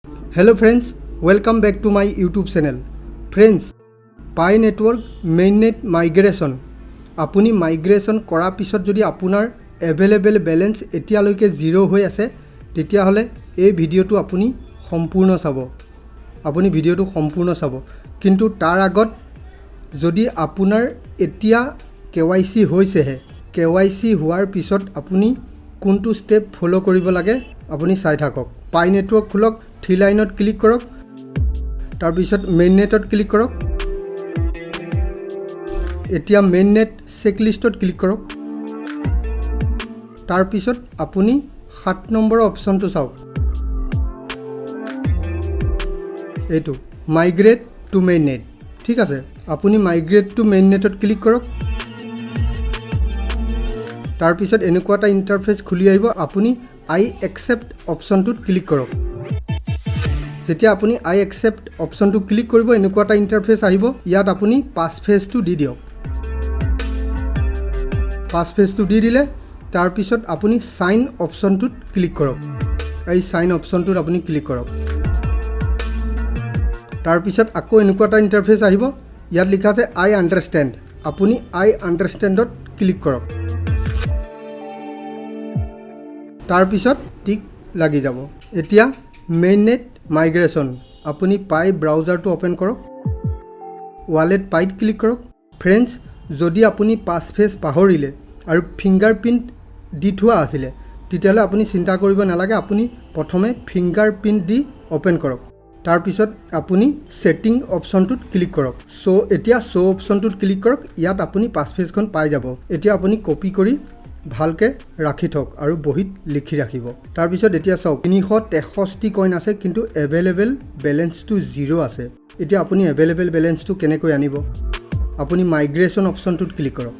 Hello friends, welcome back to my YouTube channel. Friends, Pi Network Mainnet Migration. Apuni migration kora pisot jodi apunar available balance etialoike 0 hoi ase, tetia hole ei video tu apuni সম্পূর্ণ sabo. Apuni video tu সম্পূর্ণ sabo. Kintu tar agot jodi apunar etia KYC hoise he. KYC huar pisot apuni kuntu step follow koribo lage apuni sai thakok. Pi Network khulok 3 লাইনত click কৰক তাৰ পিছত মেইননেটত click কৰক এতিয়া mainnet চেকলিষ্টত click কৰক তাৰ পিছত আপুনি 7 নম্বৰ অপচনটো চাওক এটো মাইগ্ৰেট টু মেইননেট ঠিক আছে আপুনি মাইগ্ৰেট টু মেইননেটত ক্লিক কৰক তাৰ পিছত এনেকুৱা এটা ইন্টাৰফেস খুলি আহিব আপুনি আই একসেপ্ট অপচনটোত ক্লিক কৰক যেতিয়া আপুনি আই একসেপ্ট অপচনটো ক্লিক কৰিব এনেকুৱা এটা ইন্টাৰফেস আহিব ইয়াত আপুনি পাছ ফেজটো দি দিয়ক পাছ ফেজটো দি দিলে তাৰ পিছত আপুনি সাইন অপচনটোত ক্লিক কৰক এই সাইন অপচনটোত আপুনি ক্লিক কৰক তাৰ পিছত আকৌ এনেকুৱা এটা ইন্টাৰফেস আহিব ইয়াত লিখা আছে আই আন্ডাৰষ্টেণ্ড আপুনি আই আন্ডাৰষ্টেণ্ডত ক্লিক কৰক তাৰ পিছত টিক লাগি যাব এতিয়া মেইননেট মাইগ্ৰেশন আপুনি পাই ব্ৰাউজাৰটো ওপেন কৰক ওয়ালেট পাইত ক্লিক কৰক ফ্ৰেন্ডস যদি আপুনি পাছ ফেজ পাহৰিলে আৰু ফিংগাৰপ্ৰিন্ট দি থোৱা আছিল তেতিয়ালে আপুনি চিন্তা কৰিব নালাগে আপুনি প্ৰথমে ফিংগাৰপ্ৰিন্ট দি ওপেন কৰক তাৰ পিছত আপুনি সেটিং অপচনটোত ক্লিক কৰক সো এতিয়া শো অপচনটোত ক্লিক কৰক ইয়াত আপুনি পাছ ফেজখন পাই যাব এতিয়া আপুনি কপি কৰি ভালকে ৰাখি থক আৰু বহিত লিখি ৰাখিব তাৰ পিছত এতিয়া চাওক 363 কইন আছে কিন্তু এভেইলেবল ব্যালেন্সটো 0 আছে এতিয়া আপুনি এভেইলেবল ব্যালেন্সটো কেনেকৈ আনিব আপুনি মাইগ্ৰেশন অপচনটোত ক্লিক কৰক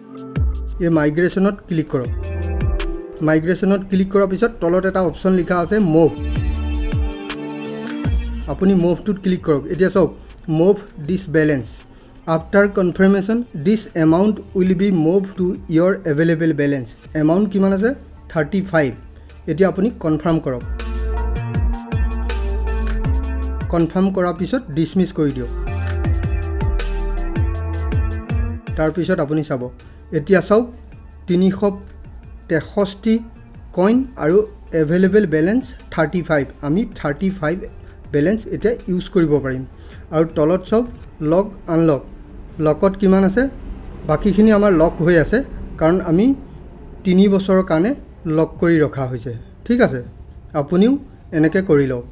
এই মাইগ্ৰেশনত ক্লিক কৰক মাইগ্ৰেশনত ক্লিক কৰাৰ পিছত তলত এটা অপচন লিখা আছে মুভ আপুনি মুভটোত ক্লিক কৰক এতিয়া চাওক move this balance After confirmation, this amount will be moved to your available balance. Amount কিমান আছে 35. এতিয়া আপুনি কনফার্ম কৰক কনফাৰ্ম কৰাৰ পিছত ডিসমিস কৰি দিয়ক তাৰ পিছত আপুনি চাব এতিয়া চাওক 363 কইন আৰু available balance 35 আমি 35 ব্যালেন্স এতিয়া ইউজ কৰিব পাৰিম আৰু তলত চাওক লগ আনলক লকত কিমান আছে বাকিখিনি আমাৰ লক হৈ আছে কাৰণ আমি 3 বছৰৰ কাৰণে লক কৰি ৰখা হৈছে ঠিক আছে আপুনিও এনেকৈ কৰি লওক